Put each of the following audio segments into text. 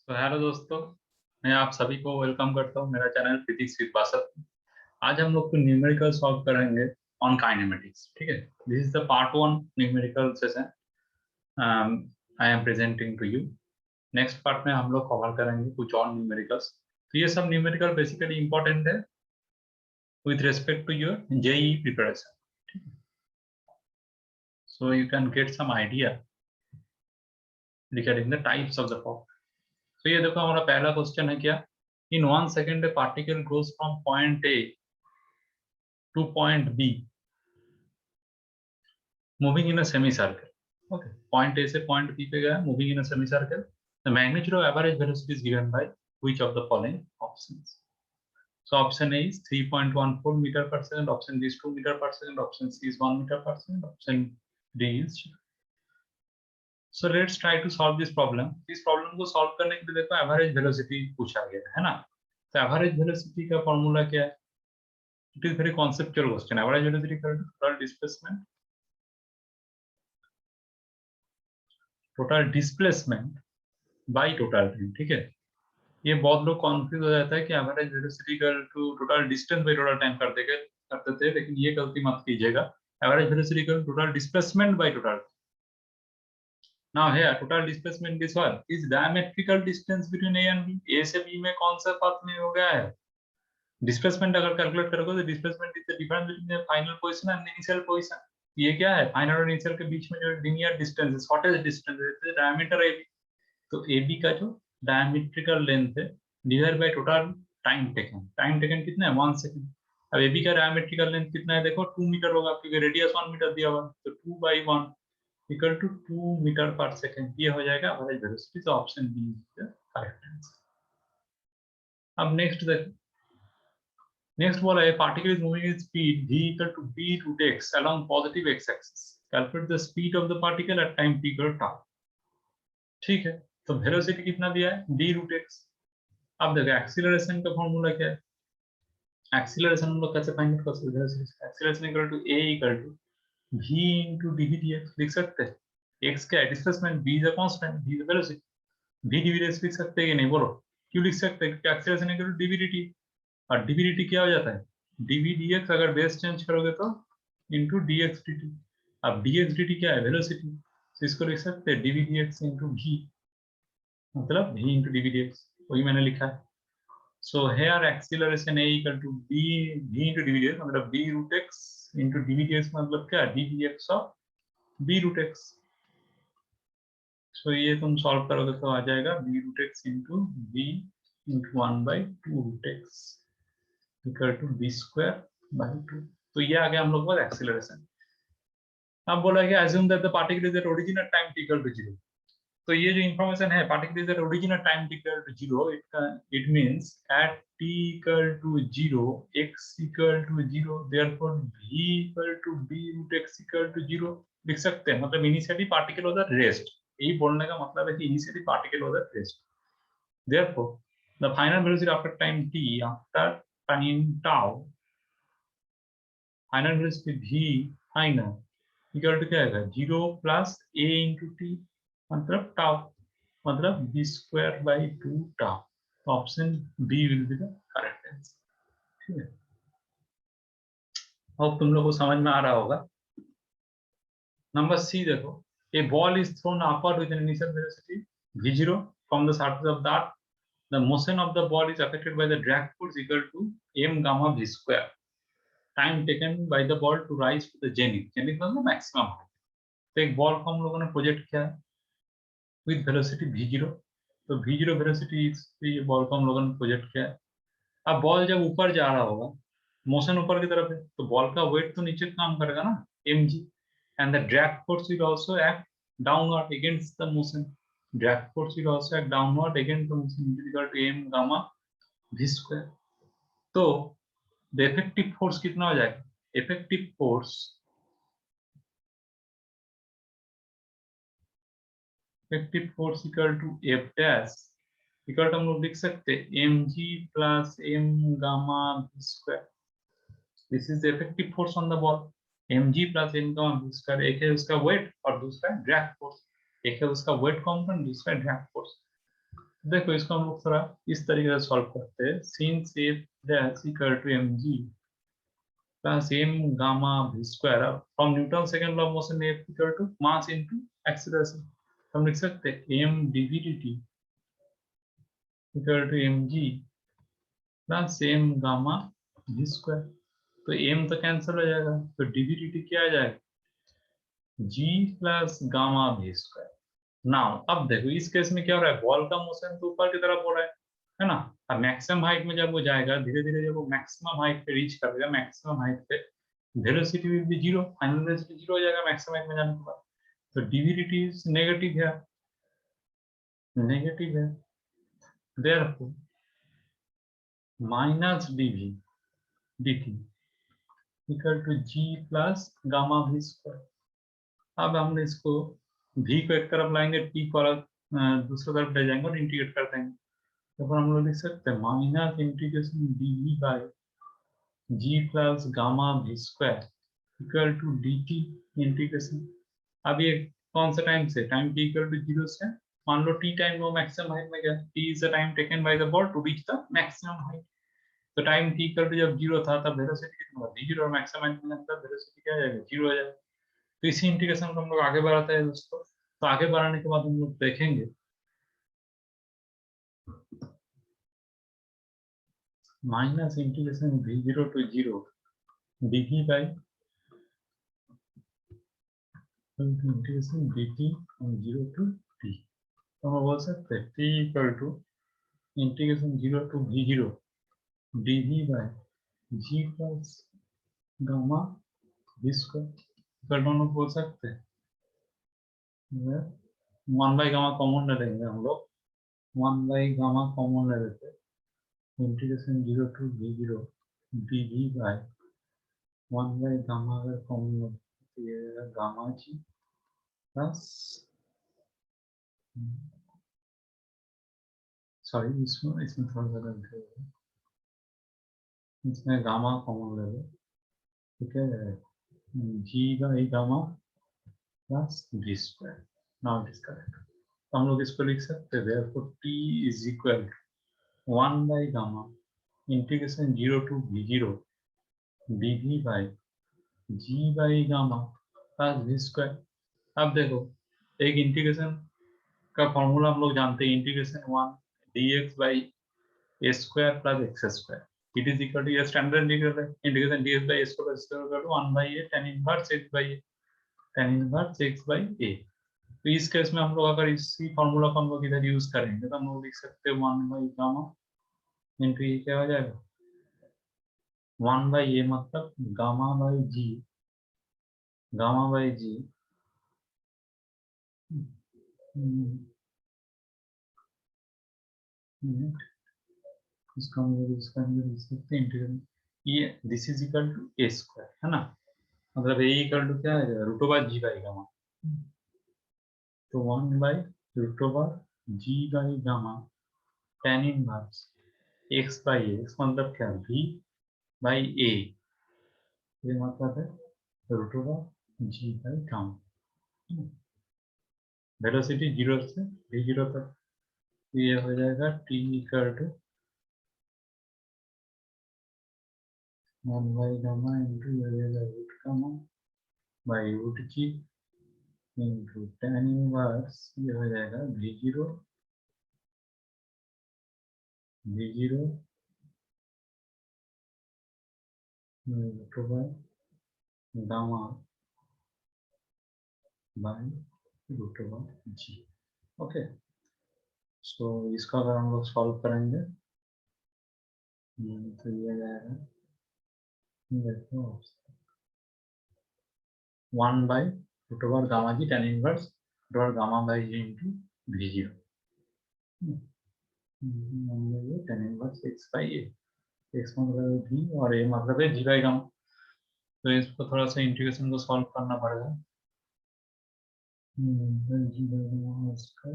तो हेलो दोस्तों, मैं आप सभी को वेलकम करता हूँ मेरा चैनल फिजिक्स विद बासत। आज हम लोग को न्यूमेरिकल सॉल्व करेंगे ऑन काइनेमेटिक्स। ठीक है, this is the part 1 numerical session I am presenting to you. Next part में हम लोग कवर करेंगे कुछ और न्यूमेरिकल्स। तो ये सब न्यूमेरिकल बेसिकली इंपॉर्टेंट है with respect to your JEE preparation, so you can get some idea regarding the types of the form. तो ये देखो, हमारा पहला क्वेश्चन है क्या, in 1 second a particle goes from point A to point B moving in a semicircle. Okay, point A से point B पे गया, moving in a semicircle. The magnitude of average velocity is given by which of the following options? So option A is 3.14 meter per second, option B is 2 meter per second, option C is 1 meter per second, option D is. So let's try to solve this problem. इस problem को solve करने के लिए देखो average velocity पूछा गया है ना। तो average velocity का formula क्या है? It is very conceptual question. Average velocity equal to total displacement, total displacement by total time. ठीक है, ये बहुत लोग कॉन्फ्यूज हो जाता है कि average velocity equal to total distance by total time करते थे, लेकिन ये गलती मत कीजिएगा। Average velocity equal to total displacement by total. Now here total displacement is what is diametrical distance between A and B. A से B में कौन सा पाथ में हो गया है डिस्प्लेसमेंट। अगर कैलकुलेट करोगे तो displacement is the difference between the final position and initial position. ये क्या है, फाइनल और इनिशियल के बीच में जो लिनियर डिस्टेंस है, शॉर्टेस्ट डिस्टेंस है, डायमीटर ए बी। तो ए बी का जो डायमेट्रिकल लेंथ है divide by total time taken. Time taken कितना है 1 सेकंड। अब ए बी का डायमेट्रिकल लेंथ कितना है, देखो 2 मीटर होगा क्योंकि रेडियस 1 मीटर दिया हुआ है। तो 2 बाई 1 इक्वल टू 2 मीटर पर सेकंड। ये हो जाएगा एवरेज वेलोसिटी। तो option B is the correct answer. अब नेक्स्ट देखो, नेक्स्ट बोला है particle is moving in speed v equal to b root x along positive x axis. Calculate the speed of the particle at time t equal to tau. ठीक है, तो velocity कितना दिया है d root x। अब देखो acceleration का formula क्या है, एक्सीलरेशन हम लोग कैसे फाइंड कर सकते हैं। Acceleration equal to a equal to v into dv dx लिख सकते हैं। x क्या है displacement, v is a constant, v is velocity, v dv dx लिख सकते हैं कि नहीं बोलो। क्यों लिख सकते हैं, क्योंकि acceleration equal to dv dt। और dv dt क्या हो जाता है, dv dx अगर बेस चेंज करोगे तो इनटू dx dt। अब dx dt क्या है वेलोसिटी, तो इसको लिख सकते हैं dv dx इनटू v, मतलब v इनटू dv dx, वही मैंने लिखा है। So here acceleration a equal to v into dv dx, मतलब b root x into dv dx मतलब क्या dv dx of b root x। So ये तुम सॉल्व करोगे तो आ जाएगा b root x into v into 1 by 2 root x equal to b square by 2। तो ये आ गया हम लोग का एक्सीलरेशन। अब बोला कि assume that the particle is at origin at time t equal to 0। तो ये जो इंफॉर्मेशन है particle is at origin at time t equal to 0, it means at t equal to 0 x equal to 0, therefore v equal to b root x equal to 0 लिख सकते हैं। मतलब initially particle was at rest, यही बोलने का मतलब है कि initially particle was at rest. therefore the final velocity after time t, after time tau, final velocity v final equal to क्या आएगा 0 plus a into t, मतलब tau, मतलब b square by 2 tau। Option B will be the correct answer. ठीक है, अब तुम लोग को समझ में आ रहा होगा। नंबर सी देखो, a ball is thrown upward with an initial velocity v0 from the surface of that the motion of the ball is affected by the drag force equal to m gamma v square time taken by the ball to rise to the zenith. Zenith मतलब maximum height. तो एक ball को हम लोगों ने project किया है with velocity v0। तो v0 वेलोसिटी ये बॉल को हम लोगों ने प्रोजेक्ट किया है। अब बॉल जब ऊपर जा रहा होगा, मोशन ऊपर की तरफ है, तो बॉल का वेट तो नीचे काम करेगा ना mg, and the drag force will also act downward against the motion. Drag force will also act downward against the motion equal to m gamma v square. तो द इफेक्टिव फोर्स कितना हो जाएगा, effective force equal to f dash equal to हम लोग लिख सकते हैं mg plus m gamma v square. This is the effective force on the ball, mg plus m gamma v square. एक है उसका वेट और दूसरा ड्रैग फोर्स। एक है उसका वेट कंपोनेंट, दूसरा ड्रैग फोर्स। देखो इसको हम लोग थोड़ा इस तरीके से सॉल्व करते हैं। Since F dash equal to M G plus M gamma v square, from Newton second law of motion F equal to mass into acceleration, हम लिख सकते हैं M dv dt equal to M G plus M gamma v square. तो M तो cancel हो जाएगा, तो dv dt क्या आ जाएगा, G plus gamma v square. Now अब देखो इस केस में क्या हो रहा है, बॉल का मोशन तो ऊपर की तरफ हो रहा है ना। अब मैक्सिमम हाइट में जब वो जाएगा, धीरे धीरे जब वो मैक्सिमम हाइट पे रीच करेगा, मैक्सिमम हाइट पे velocity will be zero, final velocity zero हो जाएगा मैक्सिमम हाइट में जाने के बाद। तो डीवीडीटी नेगेटिव है, नेगेटिव है, therefore minus d v dt equal to g plus gamma v square. अब हमने इसको v को एक तरफ लाएंगे, t को अलग दूसरी तरफ ले जाएंगे और इंटीग्रेट कर देंगे। तो फिर हम लोग लिख सकते हैं minus integration dv by g plus gamma v square equal to dt integration. अब ये कौन सा टाइम से, time t equal to zero से, मान लो t टाइम वो मैक्सिमम हाइट में गया, t is the time taken by the ball to reach the maximum height. तो टाइम t इक्वल टू जब जीरो था तब वेलोसिटी कितना था, v0, और मैक्सिमम हाइट में तब वेलोसिटी क्या आ जाएगा, जीरो हो जाएगा। तो इसी इंटीग्रेशन को हम लोग आगे बढ़ाते हैं दोस्तों। तो आगे बढ़ाने के बाद हम लोग देखेंगे minus integration v0 to zero dv by integration dt from zero to t। तो हम बोल सकते हैं t equal to integration zero to v0 dv by g plus gamma v square. दोनों बोल सकते हैं, वन बाई गामा कॉमन ले लेंगे हम लोग, वन बाई गामा कॉमन ले लेते हैं, integration zero to v0 dv by one by gamma अगर कॉमन ले तो ये गामा जी प्लस, सॉरी इसमें इसमें थोड़ा सा गलती हो गई, इसमें गामा कॉमन ले लो, ठीक है, G by gamma plus v square. Now it is correct. हम लोग इसको लिख सकते हैं therefore t is equal to one by gamma integration zero to v0 dv by G by gamma plus v square. अब देखो एक इंटीग्रेशन का फॉर्मूला हम लोग जानते हैं, integration one dx by A square plus X square it is equal to, ये standard integral है, integration dx by A square plus equal to one by A tan inverse x by A, tan inverse x by A. तो इस case में हम लोग अगर इसी formula को हम लोग इधर यूज करेंगे तो हम लोग लिख सकते हैं वन बाई गामा इंटू ये क्या हो जाएगा, वन बाई ए मतलब gamma by G, gamma by G इसका हम लोग इसका हम लोग लिख सकते हैं इंटीग्रल, ये this is equal to A square है ना, मतलब ए इक्वल टू क्या है, root over G by gamma. तो one by root over G by gamma tan inverse x by A, x मतलब क्या, v बाई ए, ये मतलब है root over G by gamma. Velocity zero से v zero तक, ये हो जाएगा t equal to one by gamma into ये हो जाएगा root gamma by root G into tan inverse, ये हो जाएगा v zero root over gamma by root over G. Okay, so इसका अगर हम लोग सॉल्व करेंगे तो ये जाएगा, देखो one by root over gamma g tan inverse root over gamma by g into v zero, ये tan inverse x by A, x मतलब है v और ए मतलब है जी बाई गामा। तो इसको थोड़ा सा इंटीग्रेशन को सॉल्व करना पड़ेगा। जी बाई गामा इसका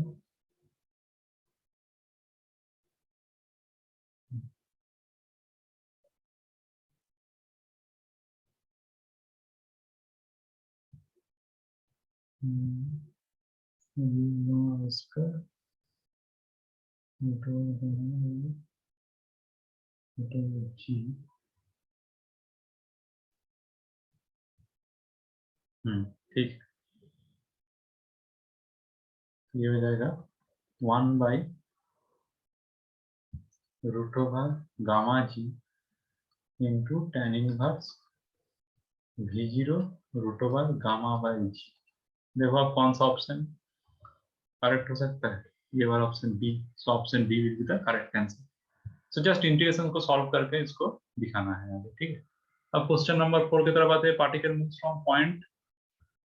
इसका जी। ठीक, ये हो जाएगा 1/√/Γ g into tan inverse V0√/Γ/g। देखो आप कौन सा ऑप्शन करेक्ट हो सकता है, ये वाला option B. So option B will be the correct answer. So just integration को सॉल्व करके इसको दिखाना है आगे, ठीक है। अब क्वेश्चन नंबर 4 की तरफ आते हैं। Particle moves from point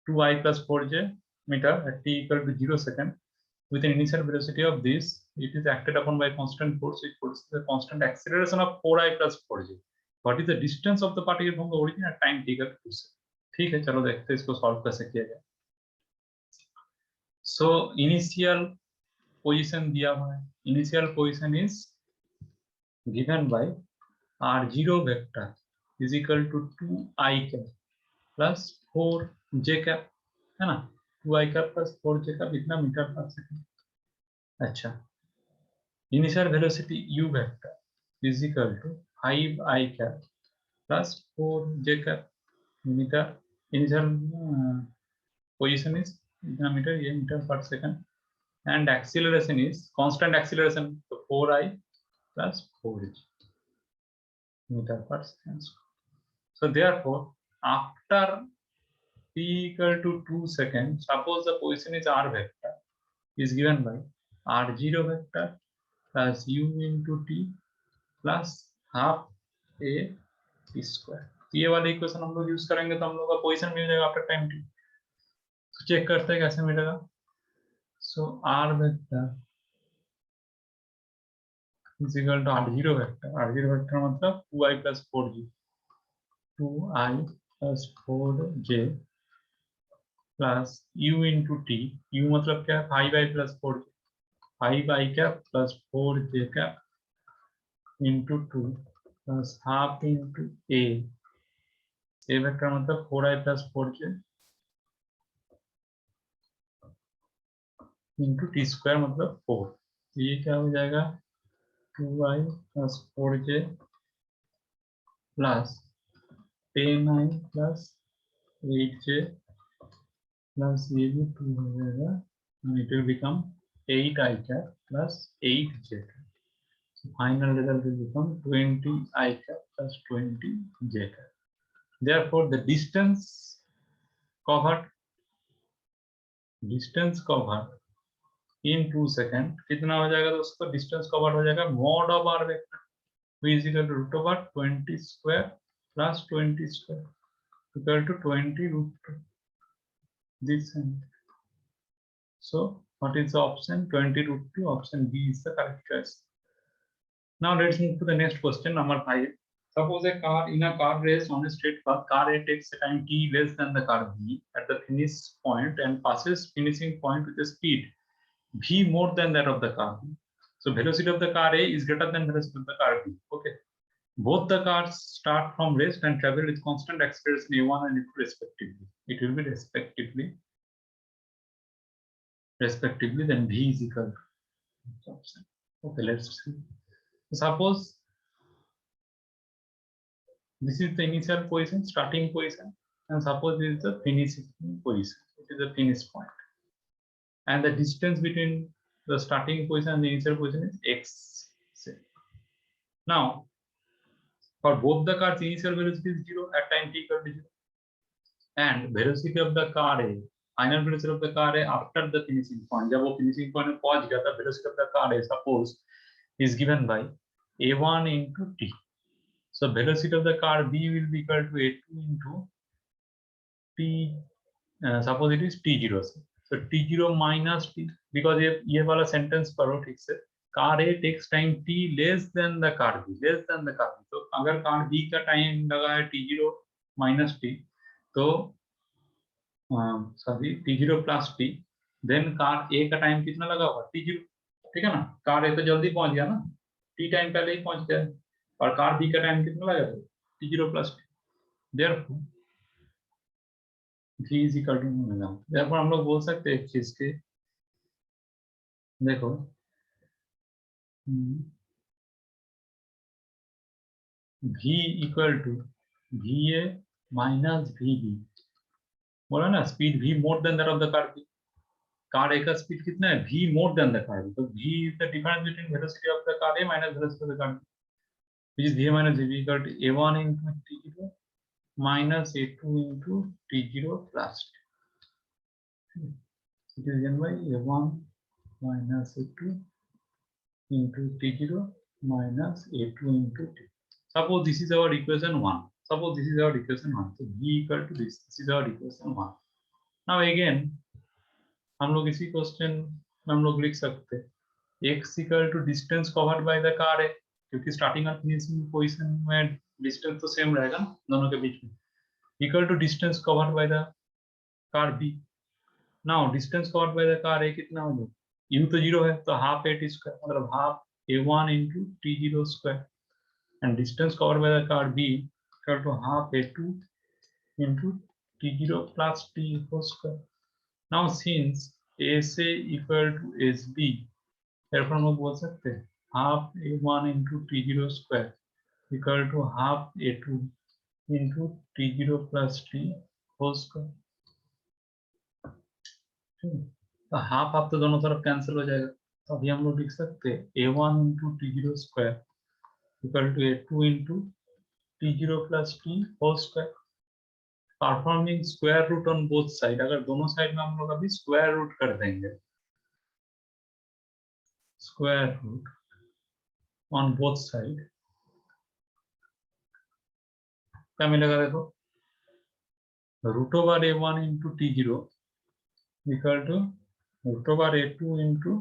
2i plus 4j meter at t equal to 0 second with an initial velocity of this, it is acted upon by constant force which produces the constant acceleration of 4i plus 4j. What is the distance of the particle from the origin at time t equal to 2 second? ठीक है, चलो देखते हैं इसको solve कैसे किया जाए। So initial position दिया हुआ है। Initial position is given by r0 vector is equal to 2i cap plus 4j cap, है ना। 2i cap plus 4j cap इतना मीटर पर सेकंड। अच्छा, initial velocity u vector is equal to 5i cap plus 4j cap meter। initial position is meter, ये meter per second, and acceleration is constant acceleration, so 4i plus 4j meter per second। So therefore after t equal to 2 seconds, suppose the position is r vector is given by r0 vector plus u into t plus half A square. ये वाले equation हम लोग use करेंगे तो हम लोग का position मिल जाएगा आफ्टर टाइम टी। तो चेक करते हैं कैसे मिलेगा। So R vector is equal to r0 vector. r0 vector मतलब 2i plus 4j, 2i plus 4j plus u into t। u मतलब क्या है, 5i plus 4j, 5i cap plus 4j cap into 2 plus half into a vector मतलब 4i plus 4j into T square मतलब 4। तो ये क्या हो जाएगा, 2i plus 4j plus 10i plus 8j plus ये भी 2 हो जाएगा, it will become 8i cap plus 8j cap। So final result will become 20i cap plus 20j cap। Therefore the distance covered in 2 second कितना हो जाएगा, तो उसको distance cover हो जाएगा mod of R vector v is equal to √/20 square plus 20 square equal to 20 √2 this and so what is the option 20 √2? Option B is the correct choice. Now let's move to the next question, number 5. Suppose a car in a car race on a straight path, car A takes a time t less than the car B at the finish point and passes finishing point with a speed v more than that of the car B. So velocity of the car A is greater than velocity of the car B. Okay. Both the cars start from rest and travel with constant acceleration a1 and a2 respectively. It will be respectively, then v is equal to option. Okay, let's see. Suppose this is the initial position, starting position, and suppose this is the finishing position. It is the finish point, and the distance between the starting position and the initial position is x. Now, for both the cars, initial velocity is 0 at time t equal to 0. And velocity of the car A, final velocity of the car A after the finishing point, जब वो finishing point में पहुंच गया था, velocity of the car A suppose is given by a1 into t. So velocity of the car B will be equal to a2 into t. Suppose it is t0. So t0 minus t, because ये वाला sentence पढ़ो ठीक से। car A takes time t less than the car B, less than the car B. तो अगर car B का time लगा है t0 minus t, तो sorry t0 plus t, then car A का टाइम कितना लगा होगा t0, ठीक है ना। कार ए तो जल्दी पहुंच गया ना, t टाइम पहले ही पहुंच गया, और कार बी का टाइम कितना लगा t0 plus t। Therefore v is equal to मिलेगा। देयरफॉर हम लोग बोल सकते हैं एक चीज के, देखो v equal to va minus vb, बोला ना speed v more than that of the car. Car A का स्पीड कितना है, v more than the car, तो v is the difference between velocity of the car A minus velocity of the car, which is va minus vb equal to a1 into t0 minus a2 into t0 plus t. It is given by a1 minus a2 into t0 minus a2 into t. Suppose this is our equation 1. Suppose this is our equation 1. So v equal to this. This is our equation 1. Now again हम लोग इसी question में हम लोग लिख सकते हैं x इक्वल to distance covered by the car है, क्योंकि स्टार्टिंग और फिनिशिंग पोजीशन में डिस्टेंस तो सेम रहेगा दोनों के बीच में, equal to distance covered by the car b। Now distance covered by the car a कितना हो जाएगा, u तो 0 है तो हाफ a t स्क्वायर, मतलब half a1 into t0 square, and distance covered by the car b equal to half a2 into t0 plus t whole square। Now since SA equal to SB, therefore हम लोग बोल सकते हैं half a1 into t0 square equal to half a2 into t0 plus t whole square। तो half half तो दोनों तरफ cancel हो जाएगा, तो अभी हम लोग लिख सकते हैं a1 into t0 square equal to a2 into t0 plus t whole square। Performing square root on both side, अगर दोनों साइड में हम लोग अभी स्क्वायर रूट कर देंगे, square root on both side, क्या मिलेगा देखो, root over a1 into t0 equal to root over a2 into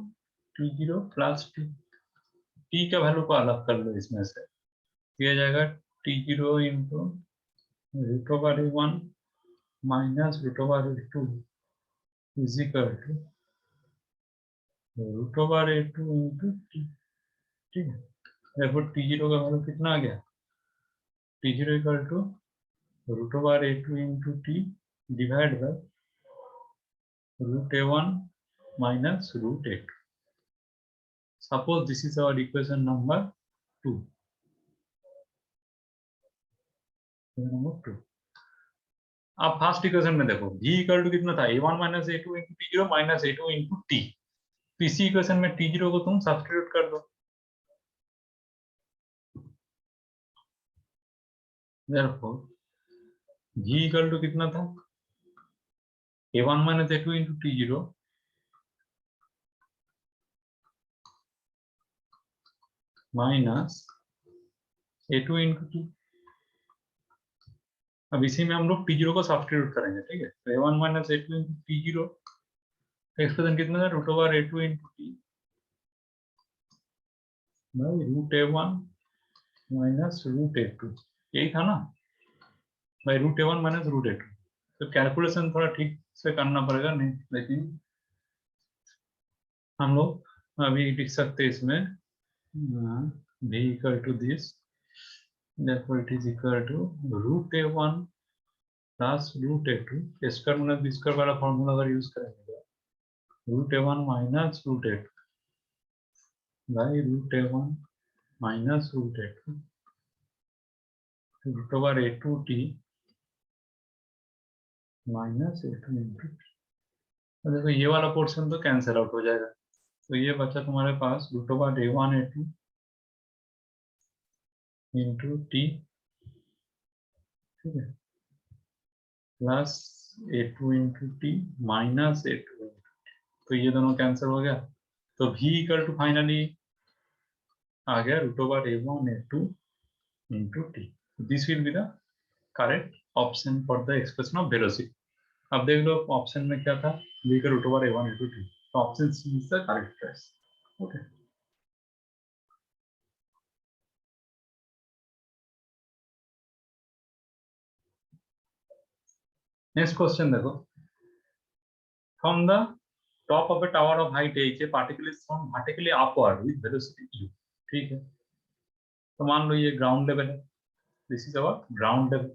t0 plus t का वैल्यू को अलग कर लो इसमें से, किया जाएगा t0 into root over a1 minus root over a2 is equal to root over a2 into t। ठीक है, देखो t0 का वैल्यू कितना आ गया, t0 equal to root over a2 into t divide by root a1 minus root a2। Suppose this is our equation number 2। अब first equation में देखो v इक्वल टू कितना था, a1 minus a2 into t0 minus a2 into t। तो इसी equation में t0 को तुम सब्स्टिट्यूट कर दो, therefore v इक्वल टू कितना था, a1 minus a2 into t0 minus a2 into t। अब इसी में हम लोग t0 को सब्स्टिट्यूट करेंगे, ठीक है, तो a1 minus a2 into t0 expression कितना था, root over a2 into t by root a1 minus root a2, यही था ना, by root a1 minus root a2। तो कैलकुलेशन थोड़ा ठीक से करना पड़ेगा नहीं, लेकिन हम लोग अभी लिख सकते हैं इसमें v equal to this, therefore it is equal to root a1 plus root a2, square minus B square वाला फॉर्मूला अगर यूज करेंगे, root a1 minus root a2 by root a1 minus root a2 root over a2 t minus a2 into t। देखो ये वाला portion तो cancel out हो जाएगा, तो ये बचा तुम्हारे पास root over a1 a2 into t, ठीक है, plus a2 into t minus a2 into t। तो ये दोनों कैंसिल हो गया, तो v इक्वल टू फाइनली आ गया root over a1 a2 into t। This will be the correct option for the expression of velocity. अब देख लो ऑप्शन में क्या था, v का root over a1 a2 t, तो option C is the correct choice. Okay, next question देखो, from the top of a tower of height h a particle is thrown vertically upward with velocity u। ठीक है, तो मान लो ये ground level है, this is our ground level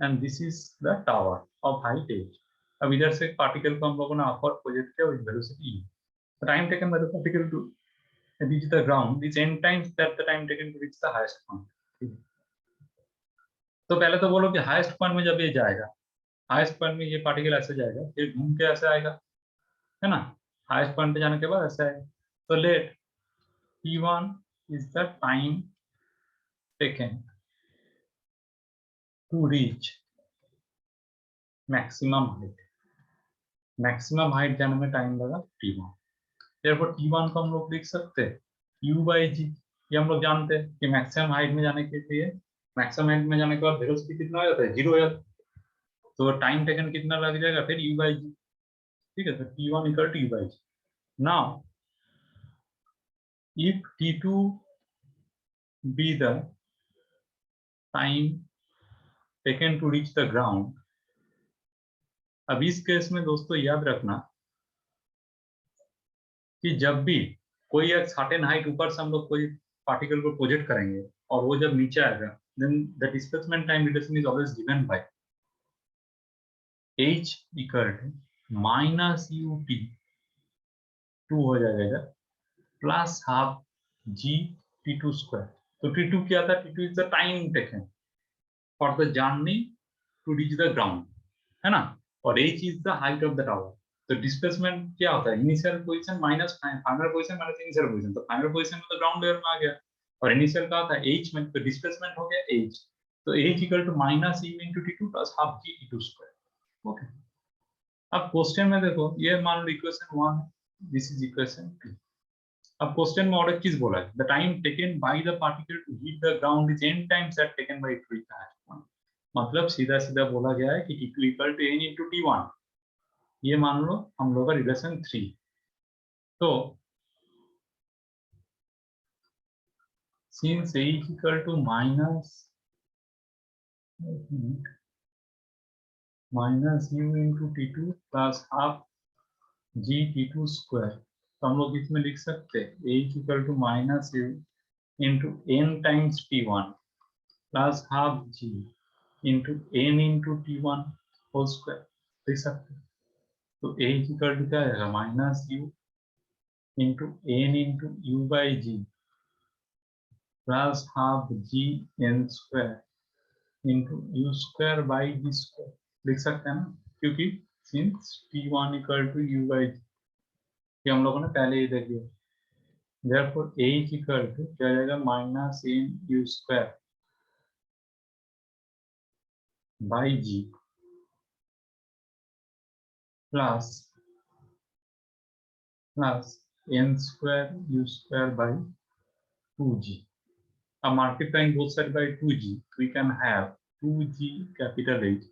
and this is the tower of height h। अब इधर से पार्टिकल को हम लोगों ने अपवर्ड प्रोजेक्ट किया with velocity u, time taken by the particle to reach the ground is n times that the time taken to reach the highest point। तो पहले तो बोलो कि हाईएस्ट पॉइंट में जब ये जाएगा, हाईएस्ट पॉइंट में ये पार्टिकल ऐसे जाएगा, फिर घूम के ऐसे आएगा, है ना? हाईएस्ट पॉइंट पे जाने के बाद ऐसे आएगा। तो लेट t1 is the time taken to reach maximum height। Maximum height जाने में टाइम लगा t1। therefore t1 को हम लोग लिख सकते हैं u/g। ये हम लोग जानते हैं कि मैक्सिमम हाइट में जाने के लिए, मैक्सिमम हाइट में जाने के बाद वेलोसिटी कितना हो जाता है, 0 हो जाता है। तो टाइम टेकन कितना लग जाएगा फिर u/g। ठीक है, तो t1 equal to u/g। Now if t2 be the time taken to reach the ground, अब इस केस में दोस्तों याद रखना कि जब भी कोई एक सर्टेन हाइट ऊपर से हम लोग कोई पार्टिकल को प्रोजेक्ट करेंगे और वो जब नीचे आएगा, then the displacement time relation is always given by h equal to minus ut 2 हो जाएगा plus half g t2 square. तो t2 क्या था, t2 is the time taken for the journey to reach the ground, है ना? और h is the height of the tower. तो displacement क्या होता है, initial position minus final position minus initial position. तो फाइनल पोजीशन में तो ग्राउंड लेवल में आ गया और इनिशियल का था h में, तो डिस्प्लेसमेंट हो गया h। तो h equal to minus e into t2 plus half g t2 square. Okay, अब क्वेश्चन में देखो, ये मान लो इक्वेशन 1 है, दिस इज इक्वेशन 2। अब क्वेश्चन में और एक चीज बोला है, the time taken by the particle to hit the ground is n times that taken by it to reach the highest point. मतलब सीधा सीधा बोला गया है कि t2 equal to n into t1। ये मान लो हम लोग का रिलेशन 3। तो since h equal to minus u into t2 plus half g t2 square, तो हम लोग इसमें लिख सकते हैं h equal to minus u into n times t1 plus half g into n into t1 whole square लिख सकते हैं। तो h equal to क्या आएगा, minus u into n into u by g plus half g n square into u square by g square लिख सकते हैं ना, क्योंकि since t1 equal to u by g ये हम लोगों ने पहले ही देख लिया। therefore h equal to क्या जाएगा, minus n u square by g plus n square u square by 2g। अब multiplying both sides by 2g, we can have 2g capital H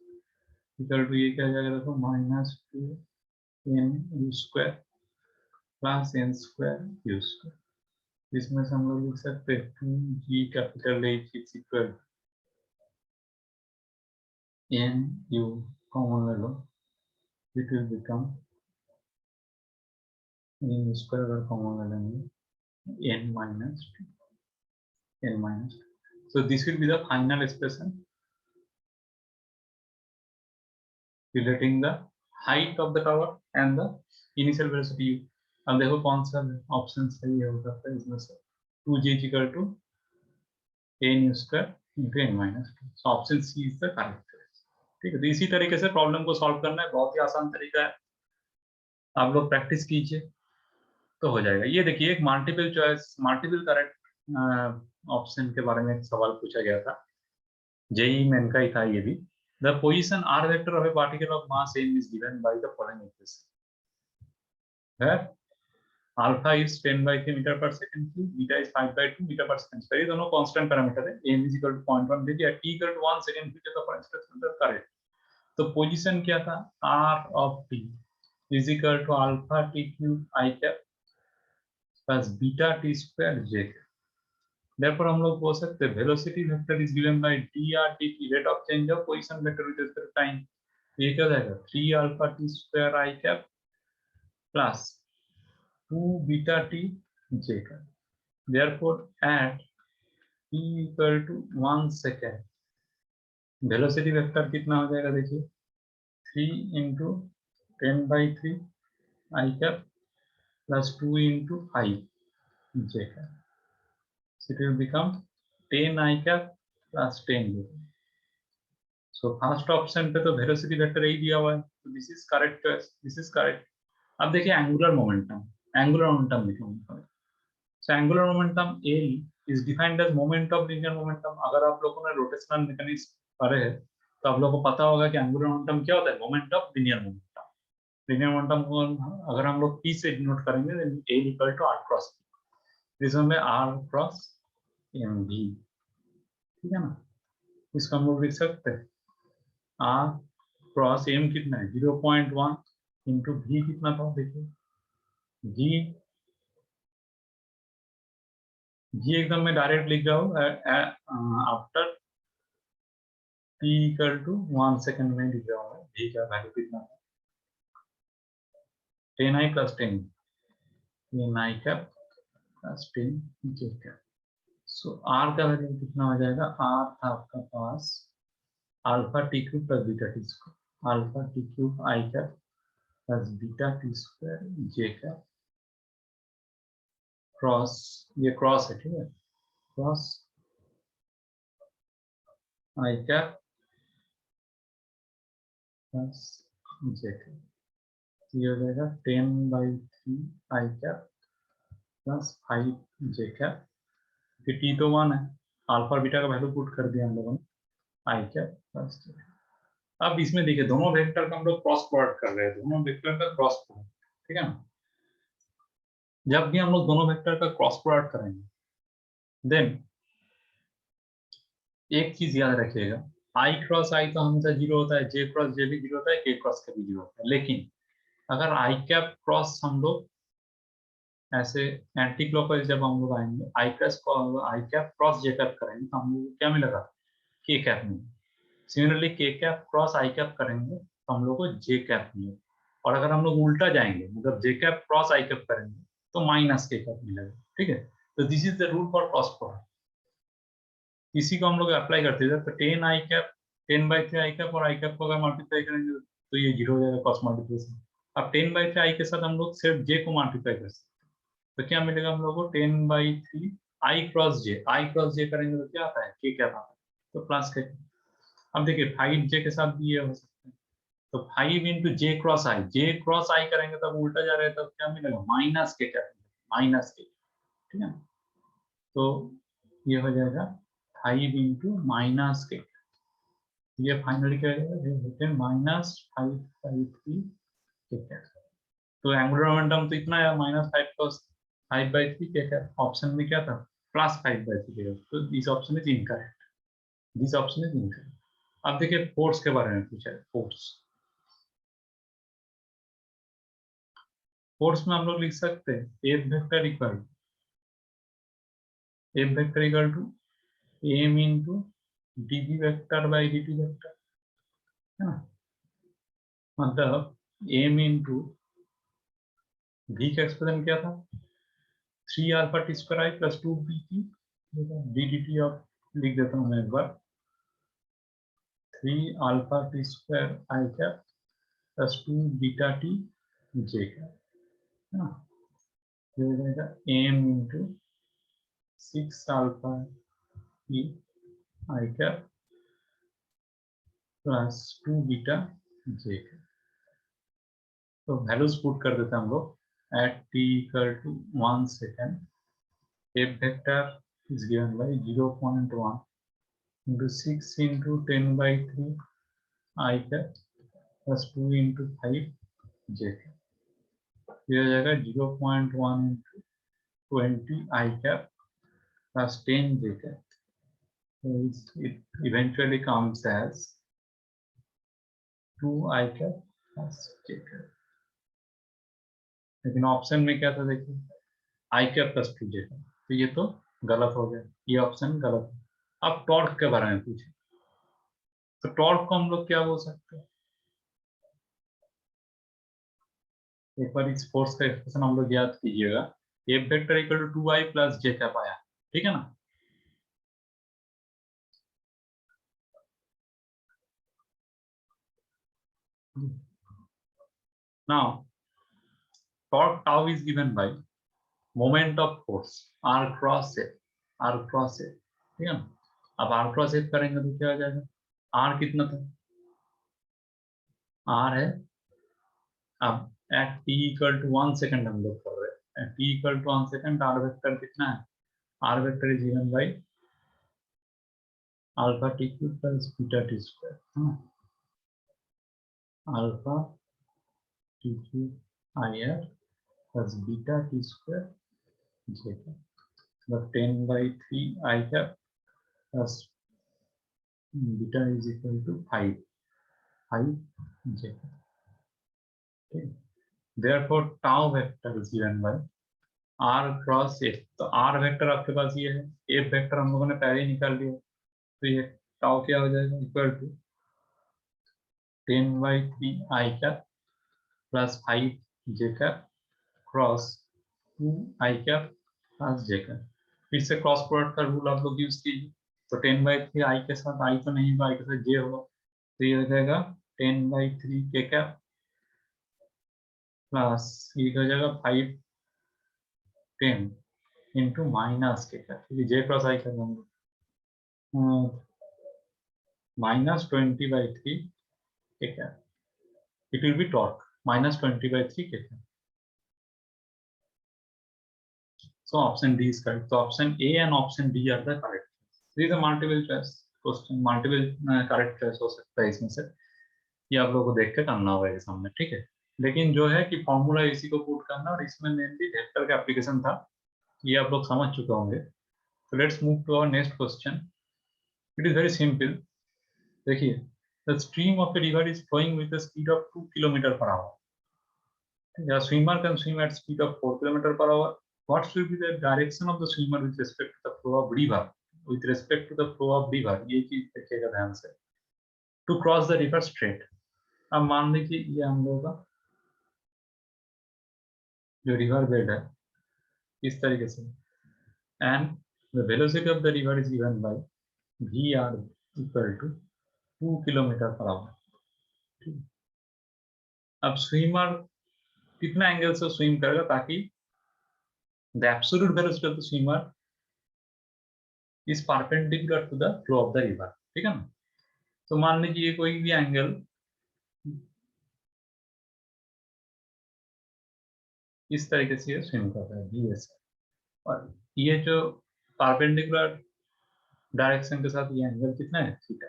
equal to ये क्या जाएगा, देखो minus 2n u square plus n square u square. इसमें से हम लोग लिख सकते हैं 2g capital H is equal n u common ले लो, it will become n square अगर कॉमन ले लेंगे n minus 2। So this will be the final expression relating the height of the tower and the initial velocity u। अब देखो कौन सा option सही हो सकता है इसमें से, 2g equal to n square into n minus 2। So option C is the correct. ठीक है, तो इसी तरीके से प्रॉब्लम को सॉल्व करना है, बहुत ही आसान तरीका है, आप लोग प्रैक्टिस कीजिए तो हो जाएगा। ये देखिए एक multiple choice multiple correct option के बारे में एक सवाल पूछा गया था, जेईई मेन का ही था ये भी। The position R vector of a particle of mass m is given by the following equation, where alpha is 10/3 metre पर second cube, beta is 5/2 metre पर सेकंड स्क्वायर। ये दोनों कांस्टेंट पैरामीटर है, m is equal to 0.1 दे दिया, t equal to 1 second cube तो for instance correct. तो position क्या था, r of t is equal to alpha t cube i cap plus beta t square j cap. Therefore हम लोग बोल सकते हैं velocity vector is given by dr dt, rate of change of position vector with respect to time. ये क्या जाएगा 3 alpha t square i cap plus 2 beta t j cap. Therefore at t equal to 1 second velocity vector कितना हो जाएगा, देखिए 3 into 10/3 i cap plus 2 into 5 j cap. So it will become 10 I cap plus 10 j cap. So first option पे तो velocity vector यही दिया हुआ है, तो this is correct choice, this is correct. अब देखिए एंगुलर मोमेंटम लिखूंगा। So angular momentum L is defined as moment of linear momentum. अगर आप लोगों ने रोटेशनल मैकेनिक्स पढ़े हैं तो आप लोगों को पता होगा कि एंगुलर मोमेंटम क्या होता है, moment of linear momentum. Linear momentum को अगर हम लोग P से डिनोट करेंगे then L equal to R cross P, जिसमें R क्रॉस mv, ठीक है ना। इसको हम लोग लिख सकते हैं R क्रॉस m कितना है 0.1 इंटू v कितना था, देखिए जी एकदम मैं डायरेक्ट लिख रहा हूँ after t equal to 1 second में लिख रहा हूँ v का वैल्यू कितना था 10i plus 10 10i cap plus 10 j cap. So r का वैल्यू कितना हो जाएगा, r था आपका पास alpha T cube plus beta T square, alpha T cube I cap plus beta T square J cap cross, ये क्रॉस है ठीक है, cross I cap plus J cap, ये हो जाएगा 10/3 I cap plus 5 J cap. T तो 1 है, alpha beta का वैल्यू पुट कर दिया हम लोगों ने, आई कैप प्लस जे कैप। अब इसमें देखिए दोनों वेक्टर का हम लोग क्रॉस प्रोडक्ट कर रहे हैं, दोनों वेक्टर का क्रॉस प्रोडक्ट, ठीक है ना। जब भी हम लोग दोनों वेक्टर का क्रॉस प्रोडक्ट करेंगे देन एक चीज याद रखिएगा, आई क्रॉस आई तो हमेशा जीरो होता है, जे क्रॉस जे भी जीरो होता है, के क्रॉस के भी जीरो होता है। लेकिन अगर आई कैप क्रॉस हम लोग ऐसे एंटी क्लॉकवाइज जब हम लोग आएंगे आई कैप क्रॉस जे कैप करेंगे तो हम लोग को क्या मिलेगा, के कैप मिलेगा। सिमिलरली के कैप क्रॉस आई कैप करेंगे तो हम लोग को जे कैप मिलेगा। और अगर हम लोग उल्टा जाएंगे मतलब जे कैप क्रॉस आई कैप करेंगे तो माइनस के कैप मिलेगा, ठीक है। तो this is the rule for cross product. इसी को हम लोग अप्लाई करते थे, तो 10 10/3 आई कैप और आई कैप को अगर मल्टीप्लाई करेंगे तो ये जीरो हो जाएगा क्रॉस मल्टीप्लिकेशन। अब 10/3 आई के साथ हम लोग सिर्फ जे को मल्टीप्लाई कर सकते हैं, तो क्या मिलेगा हम लोग को 10/3 आई क्रॉस जे करेंगे तो क्या आता है, के क्या आता है, तो प्लस के। अब देखिए 5 जे के साथ भी ये हो सकता है, तो 5 इंटू जे क्रॉस आई करेंगे तब उल्टा जा रहा है, तब क्या मिलेगा माइनस के, क्या माइनस के, ठीक है। तो ये हो जाएगा 5 इंटू माइनस के, ये फाइनली क्या है -5/3 ठीक है। तो एंगुलर मोमेंटम तो इतना है -5 प्लस 5/3 क्या है, ऑप्शन में क्या था +5/3, तो this option is incorrect, this option is incorrect. अब देखिए फोर्स के बारे में पूछा है, फोर्स में हम लोग लिख सकते हैं F vector equal to M into d v vector by D T vector, है ना। मतलब एम इंटू वी का एक्सप्रेशन क्या था 3 alpha T square I plus 2 B T D D T of, लिख देता हूँ मैं एक बार 3 alpha T square I cap plus 2 beta T J cap, है ना। ये हो जाएगा M into 6 alpha T I cap plus 2 beta J cap. तो वैल्यूज पुट कर देते हैं हम लोग at T equal to 1 second, F vector is given by 0.1 into 6 into 10/3 I cap plus 2 into 5 J cap। ये हो जाएगा 0.1 into 20 I cap plus 10 J cap। So it eventually comes as 2 I cap plus J cap। लेकिन option में क्या था देखिए I cap plus 2 J cap, तो ये तो गलत हो गया, ये ऑप्शन गलत है। अब टॉर्क के बारे में पूछे, तो टॉर्क को हम लोग क्या बोल सकते हैं, एक बार इस फोर्स का एक्सप्रेशन हम लोग याद कीजिएगा, F vector equal to 2i plus J cap आया, ठीक है ना। Now torque tau is given by moment of force R cross F, ठीक है ना। अब आर क्रॉस एफ करेंगे तो क्या हो जाएगा, आर कितना था, आर है, अब at T equal to 1 second हम लोग कर रहे हैं, at T equal to 1 second R vector कितना है, R vector is given by alpha T cube plus beta T square, alpha T cube I R plus beta T square J का, मतलब 10/3 I cap plus beta is equal to 5 J, therefore tau vector is given by r cross f। तो r vector आपके पास ये है, f vector हम लोगों ने पहले ही निकाल लिया, तो ये टाउ क्या हो जाएगा, equal to 10/3 I cap plus 5 J cap cross 2 I cap plus J cap. फिर से क्रॉस प्रोडक्ट का रूल आप लोग यूज कीजिए, तो 10/3 आई के साथ आई तो नहीं होगा, आई के साथ जे होगा, तो ये हो जाएगा 10/3 के कैप प्लस ये हो जाएगा 5 इंटू माइनस के कैप, क्योंकि जे क्रॉस आई कर देंगे -20/3 के cap, it will be torque -20/3 kg. So option D is correct. So option A and option D are the correct. This is a multiple choice question, multiple correct choice हो सकता है इसमें से, ये आप लोगों को देख के करना होगा एग्जाम में, ठीक है। लेकिन जो है कि फॉर्मूला इसी को पुट करना, और इसमें मेनली वेक्टर का एप्लीकेशन था, ये आप लोग समझ चुके होंगे। So let's move to our next question. It is very simple. देखिए, the stream of a river is flowing with a speed of 2 km/h. A swimmer can swim at speed of 4 km/h. What should be the direction of the swimmer with respect to the flow of river? With respect to the flow of river, ये चीज देखिएगा ध्यान से। To cross the river straight. अब मान लीजिए ये हम लोगों का जो रिवर बेड है इस तरीके से, and the velocity of the river is given by VR equal to 2 km/h. अब स्विमर कितना एंगल से स्विम करेगा ताकि the absolute velocity of the swimmer is perpendicular to the flow of the river, ठीक है ना। तो मान लीजिए कोई भी एंगल इस तरीके से स्विम कर रहा है BS, और ये जो परपेंडिकुलर डायरेक्शन के साथ ये एंगल कितना है, थीटा।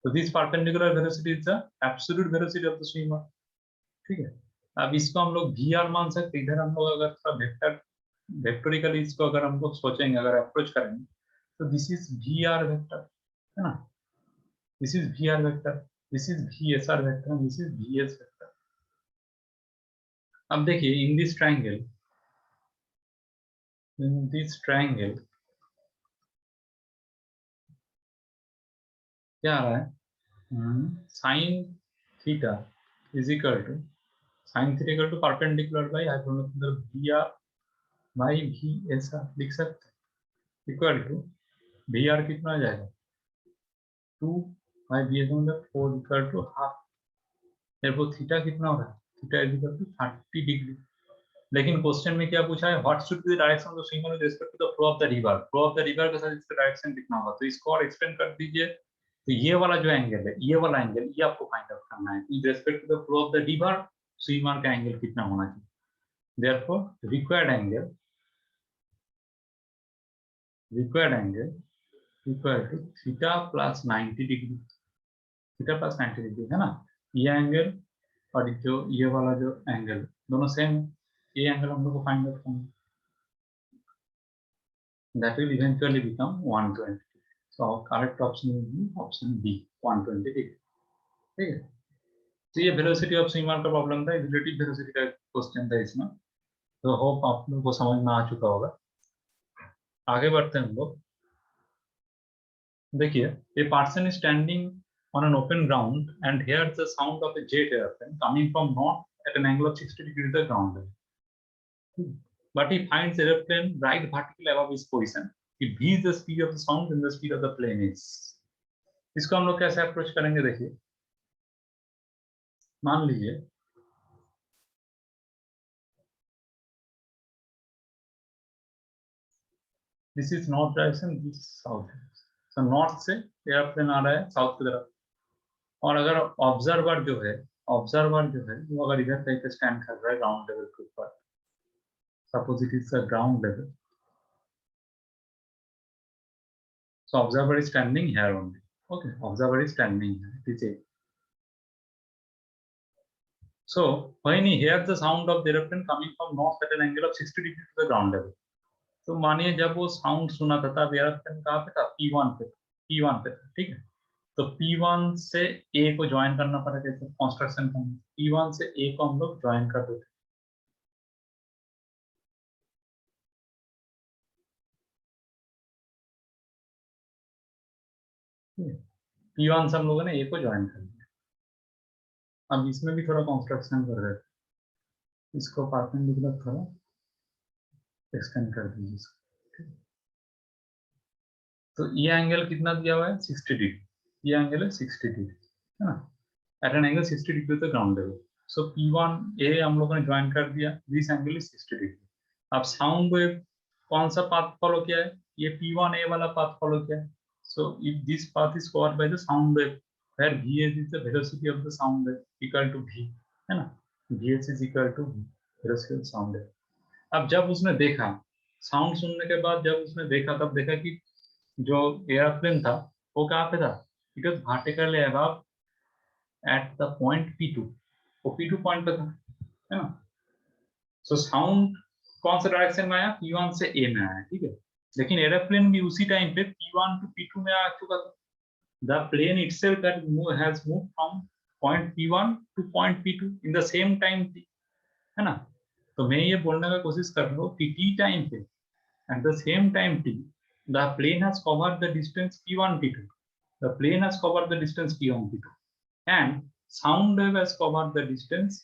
तो this perpendicular velocity is the absolute velocity of the swimmer, ठीक है। अब इसको हम लोग VR मान सकते हैं। इधर हम लोग अगर थोड़ा वेक्टोरिकली इसको अगर हम लोग सोचेंगे, अगर अप्रोच करेंगे, तो दिस इज VR वेक्टर, है ना, this is VR vector, this is VSR vector, this is VS vector. अब देखिए इन दिस ट्रायंगल क्या आ रहा है, sine theta is equal to perpendicular by hypotenuse VR by VSR लिख सकते हैं, इक्वल टू VR कितना आ जाएगा 2 बाई VSR मतलब 4 इक्वल टू हाफ। देखो थीटा कितना हो रहा है, theta is equal to 30 degree. लेकिन क्वेश्चन में क्या पूछा है, what should be the direction of the swimmer with respect to the flow of the river. Flow of the river के साथ इसका डायरेक्शन कितना होगा, तो इसको और एक्सपेंड कर दीजिए। तो ये वाला जो एंगल है, ये वाला एंगल, ये आपको फाइंड आउट करना है with respect to the flow of the river, swimmer का एंगल कितना होना चाहिए। Therefore required angle equal to theta plus 90 degree, theta plus 90 degree, है ना। ये एंगल और जो ये वाला जो एंगल दोनों सेम, ये एंगल हम लोग को फाइंड आउट करना है। That will eventually become 120. So our correct option will be option B, 120 degree. ठीक है। तो ये वेलोसिटी ऑफ स्विमर का प्रॉब्लम था, रिलेटिव वेलोसिटी का क्वेश्चन था इसमें। तो होप आप लोगों को समझ में आ चुका होगा। आगे बढ़ते हैं हम लोग। देखिए, a person is standing on an open ground and hears the sound of a jet airplane coming from north at an angle of 60 degrees to the ground level. But he finds the airplane right vertically above his position. He views the speed of the sound and the speed of the plane is. इसको हम लोग कैसे approach करेंगे, देखिए मान लीजिए this is north direction, this south. So north से airplane आ रहा है साउथ की तरफ, और अगर ऑब्जर्वर जो है वो अगर इधर कहीं पे स्टैंड कर रहा है ग्राउंड लेवल के ऊपर, suppose it is a ground level, so observer is standing here only. Okay, observer is standing here, it is A. So when he hears the sound of the airplane coming from north at an angle of 60 degrees to the ground level, तो मानिए जब वो sound सुना था तब airplane कहाँ पे था, P1 पे, P1 पे था, ठीक है। तो P1 से A को ज्वाइन करना पड़ा, कैसे कंस्ट्रक्शन का, P1 से A को हम लोग ज्वाइन कर देते। P1 से हम लोगों ने A को ज्वाइन कर दिया। अब इसमें भी थोड़ा कंस्ट्रक्शन कर रहे थे, इसको परपेंडिकुलर थोड़ा एक्सटेंड कर दीजिए। तो ये एंगल कितना दिया हुआ है, 60 डिग्री, ये एंगल है 60 डिग्री, है ना, एट एन एंगल 60 डिग्री तो ground level. So P1 A हम लोगों ने ज्वाइन कर दिया, दिस एंगल इज 60 डिग्री। अब साउंड वेव कौन सा पाथ फॉलो किया है, ये P1 A वाला पाथ फॉलो किया है। So if this path is covered by the sound wave, where Vs is the velocity of the sound wave equal to V, है ना, Vs is equal to velocity of sound wave. अब जब उसने देखा, sound सुनने के बाद जब उसने देखा, तब देखा कि जो एयरप्लेन था वो कहाँ पे था, it was vertically above at the point P2, वो P2 पॉइंट पे था, है ना। सो साउंड कौन सा डायरेक्शन में आया, P1 से A में आया, ठीक है। लेकिन एयरप्लेन भी उसी टाइम पे P1 टू P2 में आ चुका था। The plane itself that has moved from point P1 to point P2 in the same time, है ना। तो मैं ये बोलने का कोशिश कर रहा हूँ कि T टाइम पे, at the same time T, the plane has covered the distance P1 P2. The plane has covered the distance P1 P2, and sound wave has covered the distance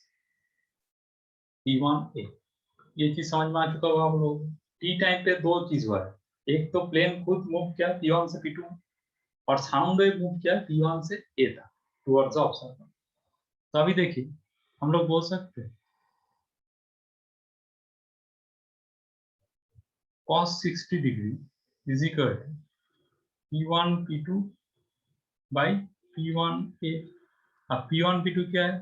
P1 A. ये चीज समझ में आ चुका होगा हम लोग। T टाइम पे दो चीज हुआ है, एक तो प्लेन खुद मूव किया P1 से P2, और साउंड वेव मूव किया P1 से A था टुवर्ड्स द ऑब्जर्वर। तो अभी देखिए हम लोग बोल सकते हैं cos 60 degree is equal to P1 P2 by P1 A। अब P1 P2 क्या है,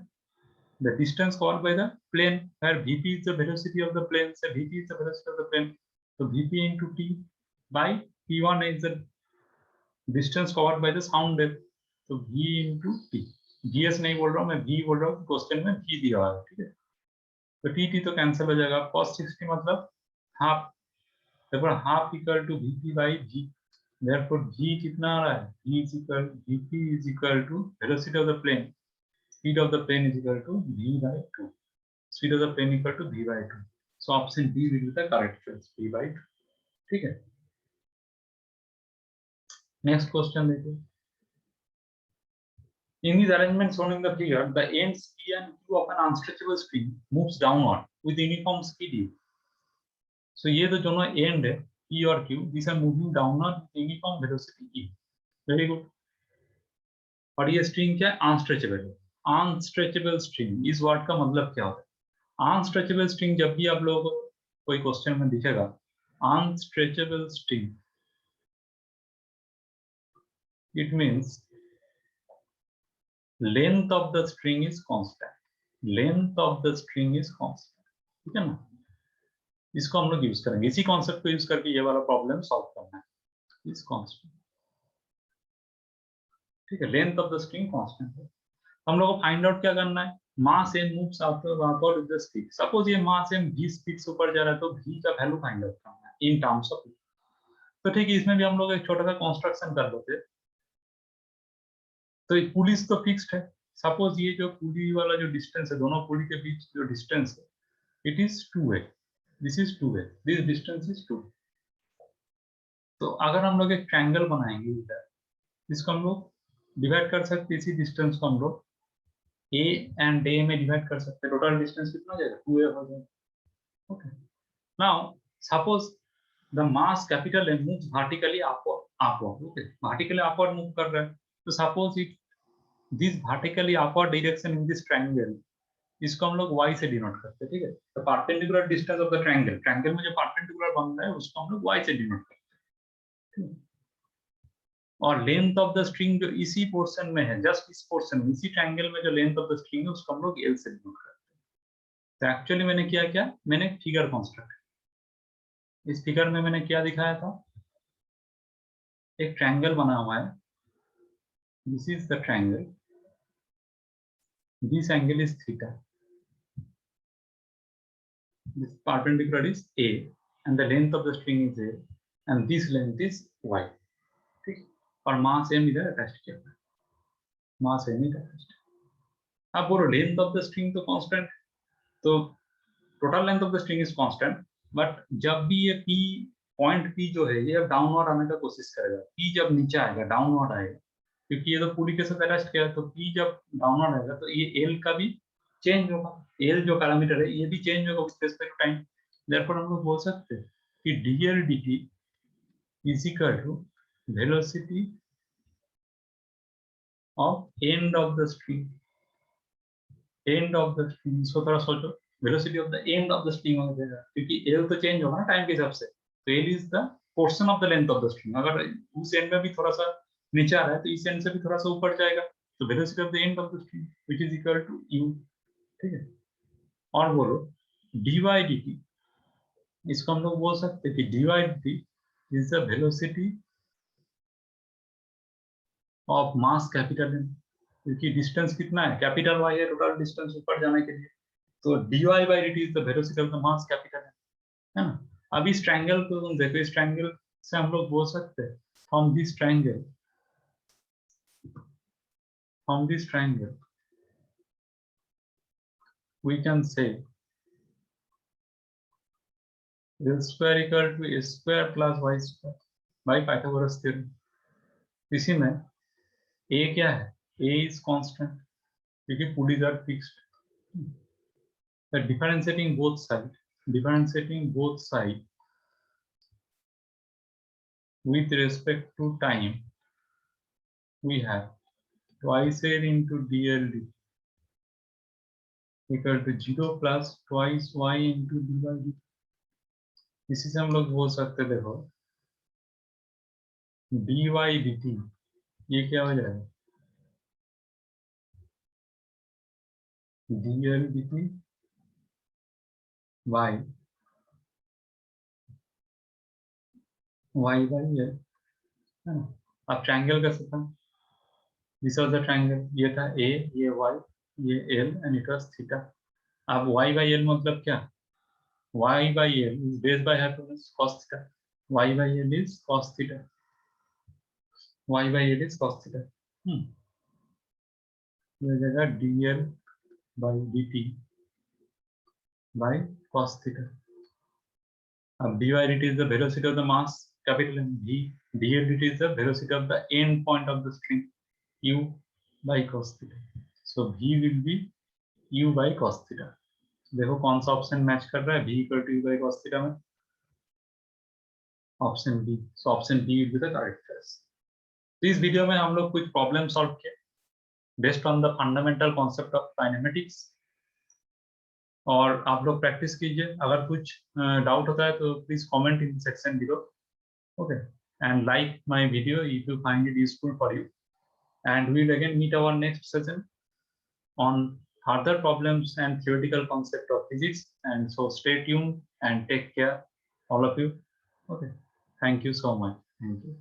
the distance covered by the plane, where Vp is the velocity of the plane, so Vp is the velocity of the plane, so Vp into T by P1 is the distance covered by the sound wave, so V into T। GS नहीं बोल रहा हूँ मैं, V बोल रहा हूँ, question में V दिया हुआ है, ठीक है। तो T तो कैंसिल हो जाएगा, cos 60 मतलब half, therefore half equal to Vp by G, therefore G कितना आ रहा है, Vp is equal to velocity of the plane, speed of the plane is equal to V by 2, speed of the plane equal to V by 2, so option D will be the correct choice, V by 2, ठीक है। Next question देखिए, in these arrangements shown in the figure, the ends P and Q of an unstretchable string moves downward with uniform speed U। so ये तो दोनों and है P और Q, these are moving downward with uniform velocity E, very good। और ये string क्या है, unstretchable है। अनस्ट्रेचेबल स्ट्रिंग, इस वर्ड का मतलब क्या होता है, अनस्ट्रेचेबल स्ट्रिंग जब भी आप लोगों को कोई क्वेश्चन में दिखेगा, unstretchable string it means length of the string is constant, length of the string is constant, ठीक है ना। इसको हम लोग यूज करेंगे, इसी कॉन्सेप्ट को यूज करके ये वाला प्रॉब्लम सॉल्व करना है, इस कांस्टेंट, ठीक है। Length of the string constant है, हम लोग को फाइंड आउट क्या करना है, मास m moves outward with the speed. Suppose ये मास m v स्पीड से ऊपर जा रहा है, तो v का वैल्यू फाइंड आउट करना है इन टर्म्स ऑफ। तो ठीक है, इसमें भी हम लोग एक छोटा सा कंस्ट्रक्शन कर लेते हैं। तो पुलिस तो फिक्स्ड है, सपोज ये जो पुली वाला जो डिस्टेंस है, दोनों पुली के बीच जो डिस्टेंस है, it is 2a, this is 2a, this distance is 2। तो अगर हम लोग एक ट्रायंगल बनाएंगे इधर, इसको हम लोग डिवाइड कर सकते हैं, इसी डिस्टेंस को हम लोग a एंड a में डिवाइड कर सकते हैं, टोटल डिस्टेंस कितना हो जाएगा, 2a हो जाएगा। Okay, now suppose the mass capital M moves vertically upward, okay, vertically upward move कर रहा है, तो suppose it this vertically upward direction in this triangle, इसको हम लोग y से डिनोट करते हैं, ठीक है। तो perpendicular distance of the triangle, triangle में जो परपेंडिकुलर बन रहा है उसको हम लोग y से डिनोट करते हैं। और लेंथ ऑफ द स्ट्रिंग जो इसी पोर्शन में है, जस्ट इस पोर्शन में, इसी ट्रायंगल में जो लेंथ ऑफ द स्ट्रिंग है उसको हम लोग एल से डिनोट करते हैं। तो एक्चुअली मैंने किया क्या, मैंने फिगर कंस्ट्रक्ट, इस फिगर में मैंने क्या दिखाया था, एक ट्रायंगल बना हुआ है, this is the triangle, this angle is theta, this perpendicular is A and the length of the string is A and this length is Y, ठीक, और मास m इधर अटैच किया हुआ है, मास m इधर अटैच। अब बोलो लेंथ ऑफ द स्ट्रिंग तो कांस्टेंट, तो total length of the string is constant, but जब भी ये p पॉइंट p जो है ये अब डाउनवर्ड आने का कोशिश करेगा, p जब नीचे आएगा डाउनवर्ड आएगा, क्योंकि ये तो पूरी के साथ अटैच किया है, तो p जब डाउनवर्ड आएगा तो ये l का भी चेंज होगा, l जो पैरामीटर है ये भी चेंज होगा with respect to time. Therefore हम लोग बोल सकते हैं कि dl dt is equal to velocity of end of the string, end of the string, इसको थोड़ा सोचो, velocity of the end of the string हो जाएगा, क्योंकि l तो चेंज होगा ना टाइम के हिसाब से, तो l is the portion of the length of the string, अगर उस एंड में भी थोड़ा सा नीचे आ रहा है तो इस एंड से भी थोड़ा सा ऊपर जाएगा, तो velocity of the end of the string which is equal to u, ठीक है। और बोलो dy dt, इसको हम लोग बोल सकते हैं कि dy dt is the velocity of mass capital M, क्योंकि डिस्टेंस कितना है, कैपिटल y है टोटल डिस्टेंस ऊपर जाने के लिए, तो dy by dt is the velocity of the mass capital M, है ना। अब इस ट्रायंगल को तुम देखो, इस ट्रायंगल से हम लोग बोल सकते हैं from this triangle we can say L square equal to a square plus y square by Pythagoras theorem। इसी में a क्या है, a is constant क्योंकि pulleys are fixed, the differentiating both sides with respect to time, we have twice a into dl dt equal to 0 plus twice y into dy dt। इसी से हम लोग बोल सकते, देखो dy dt ये क्या हो जाएगा, dl dt y by l, है ना। अब ट्रायंगल का सतह, दिस वाज द ट्रायंगल, ये था a, ये y, ये l and it was theta. अब y by l मतलब क्या, y by l is base by hypotenuse cos theta, y by l is cos theta, y by l is cos theta, ये हो जाएगा dl by dt by cos theta। अब dy dt is the velocity of the mass capital M, dl dt is the velocity of the end point of the string u by cos theta, so v will be u by cos theta। देखो कौन सा option match कर रहा है, v equal to u by cos theta में, option B, so option B will be the correct answer. तो इस video में हम लोग कुछ प्रॉब्लम सॉल्व किए based on the fundamental concept of kinematics, और आप लोग प्रैक्टिस कीजिए, अगर कुछ डाउट होता है तो please comment in section below, okay, and like my video if you find it useful for you, and we will again meet our next session on further problems and theoretical concept of physics, and so stay tuned and take care all of you, okay, thank you so much, thank you।